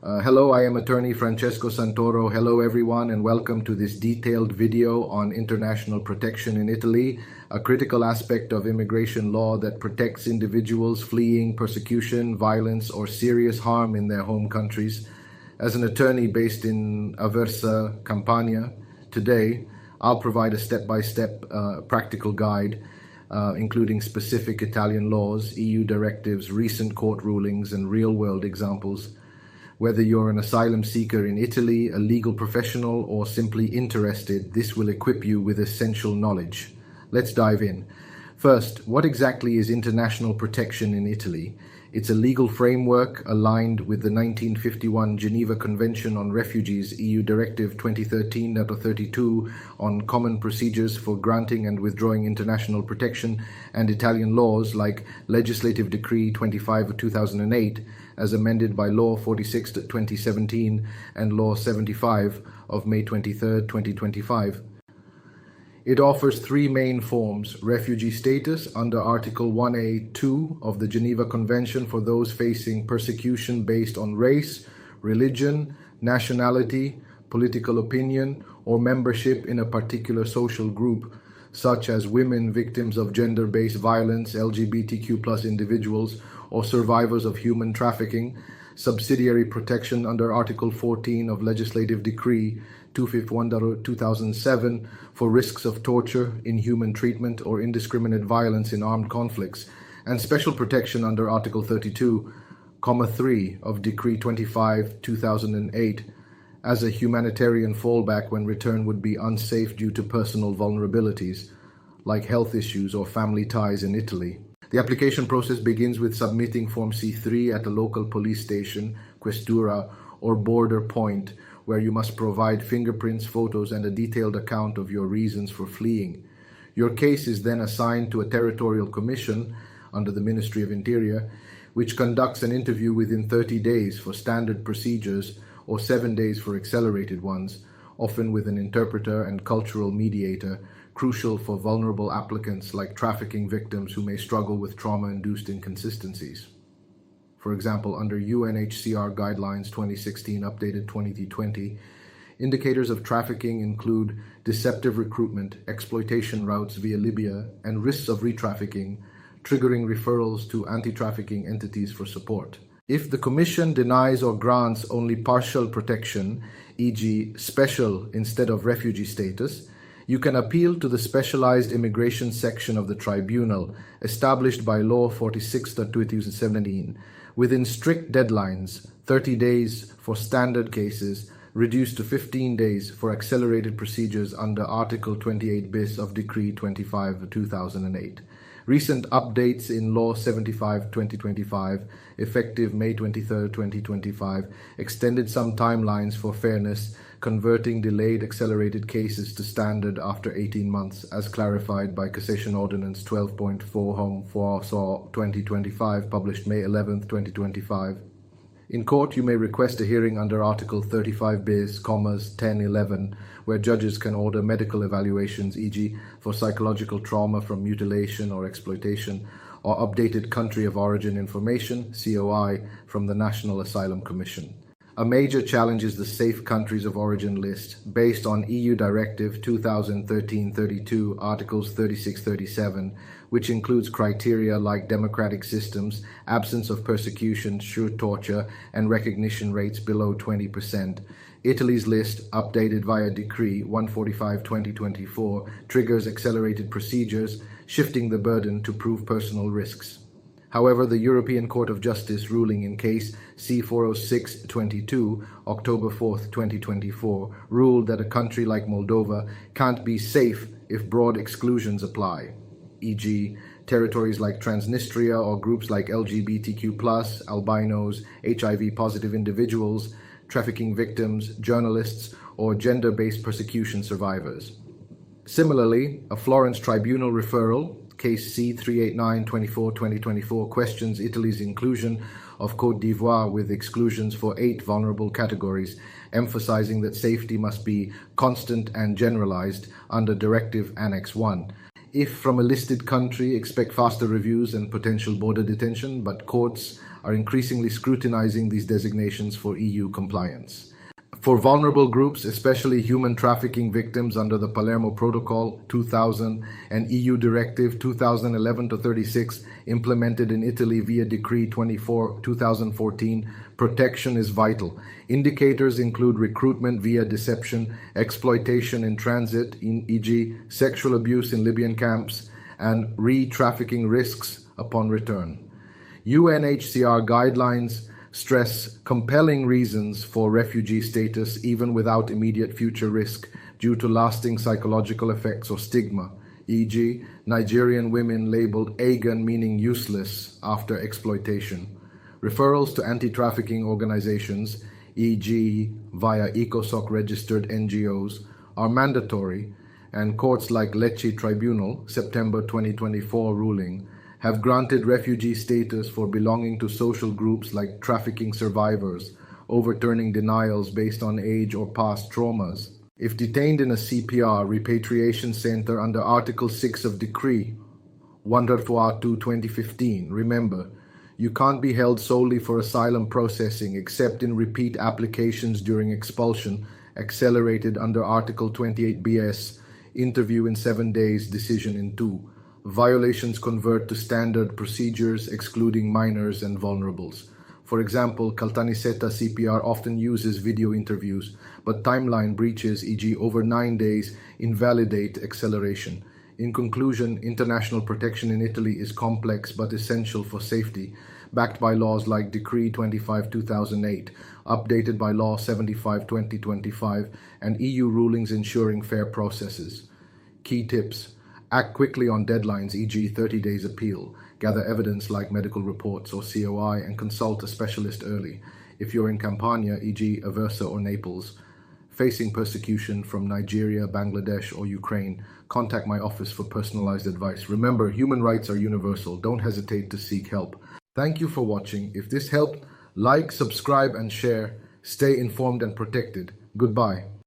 Hello, I am attorney Francesco Santoro. Hello everyone, and welcome to this detailed video on international protection in Italy, a critical aspect of immigration law that protects individuals fleeing persecution, violence, or serious harm in their home countries. As an attorney based in Aversa, Campania, today I'll provide a step-by-step practical guide including specific Italian laws, EU directives, recent court rulings, and real-world examples. Whether you're an asylum seeker in Italy, a legal professional, or simply interested, this will equip you with essential knowledge. Let's dive in. First, what exactly is international protection in Italy? It's a legal framework aligned with the 1951 Geneva Convention on Refugees, EU Directive 2013-32 on common procedures for granting and withdrawing international protection, and Italian laws like Legislative Decree 25/2008, as amended by Law 46/2017 and Law 75 of May 23, 2025. It offers three main forms: refugee status under Article 1A(2) of the Geneva Convention for those facing persecution based on race, religion, nationality, political opinion, or membership in a particular social group, such as women victims of gender-based violence, LGBTQ+ individuals, or survivors of human trafficking; subsidiary protection under Article 14 of Legislative Decree 251/2007 for risks of torture, inhuman treatment, or indiscriminate violence in armed conflicts; and special protection under Article 32(3) of Decree 25/2008 as a humanitarian fallback when return would be unsafe due to personal vulnerabilities, like health issues or family ties in Italy. The application process begins with submitting Form C3 at a local police station, questura, or border point, where you must provide fingerprints, photos, and a detailed account of your reasons for fleeing. Your case is then assigned to a Territorial Commission under the Ministry of Interior, which conducts an interview within 30 days for standard procedures or 7 days for accelerated ones, often with an interpreter and cultural mediator, crucial for vulnerable applicants like trafficking victims who may struggle with trauma-induced inconsistencies. For example, under UNHCR Guidelines 2016 updated 2020, indicators of trafficking include deceptive recruitment, exploitation routes via Libya, and risks of re-trafficking, triggering referrals to anti-trafficking entities for support. If the Commission denies or grants only partial protection, e.g. special instead of refugee status, you can appeal to the Specialized Immigration Section of the Tribunal, established by Law 46/2017, within strict deadlines: 30 days for standard cases, reduced to 15 days for accelerated procedures under Article 28 bis of Decree 25/2008. Recent updates in Law 75/2025, effective May 23, 2025, extended some timelines for fairness, converting delayed accelerated cases to standard after 18 months, as clarified by Cassation Ordinance 12.4/2025, published May 11, 2025. In court, you may request a hearing under Article 35 bis, 1011, where judges can order medical evaluations, e.g. for psychological trauma from mutilation or exploitation, or updated country of origin information, COI, from the National Asylum Commission. A major challenge is the safe countries of origin list, based on EU Directive 2013-32, Articles 36-37, which includes criteria like democratic systems, absence of persecution, sure torture, and recognition rates below 20%. Italy's list, updated via Decree 145/2024, triggers accelerated procedures, shifting the burden to prove personal risks. However, the European Court of Justice ruling in case C-406/22, October 4, 2024, ruled that a country like Moldova can't be safe if broad exclusions apply, e.g. territories like Transnistria or groups like LGBTQ+, albinos, HIV-positive individuals, trafficking victims, journalists, or gender-based persecution survivors. Similarly, a Florence Tribunal referral, Case C-389/2024, questions Italy's inclusion of Côte d'Ivoire with exclusions for 8 vulnerable categories, emphasizing that safety must be constant and generalized under Directive Annex 1. If from a listed country, expect faster reviews and potential border detention, but courts are increasingly scrutinizing these designations for EU compliance. For vulnerable groups, especially human trafficking victims under the Palermo Protocol 2000 and EU Directive 2011-36 implemented in Italy via Decree 24/2014, protection is vital. Indicators include recruitment via deception, exploitation in transit, e.g. sexual abuse in Libyan camps, and re-trafficking risks upon return. UNHCR guidelines stress compelling reasons for refugee status even without immediate future risk due to lasting psychological effects or stigma, e.g. Nigerian women labeled Agan, meaning useless, after exploitation. Referrals to anti-trafficking organizations, e.g. via ECOSOC registered NGOs, are mandatory, and courts like Lecce Tribunal, September 2024 ruling, have granted refugee status for belonging to social groups like trafficking survivors, overturning denials based on age or past traumas. If detained in a CPR repatriation center under Article 6 of Decree 1/2015, remember, you can't be held solely for asylum processing except in repeat applications during expulsion, accelerated under Article 28 BS, interview in 7 days, decision in 2. Violations convert to standard procedures, excluding minors and vulnerables. For example, Caltanissetta CPR often uses video interviews, but timeline breaches, e.g. over 9 days, invalidate acceleration. In conclusion, international protection in Italy is complex but essential for safety, backed by laws like Decree 25/2008, updated by Law 75/2025, and EU rulings ensuring fair processes. Key tips: act quickly on deadlines, e.g. 30 days appeal. Gather evidence like medical reports or COI and consult a specialist early. If you're in Campania, e.g. Aversa or Naples, facing persecution from Nigeria, Bangladesh, or Ukraine, contact my office for personalized advice. Remember, human rights are universal. Don't hesitate to seek help. Thank you for watching. If this helped, like, subscribe, and share. Stay informed and protected. Goodbye.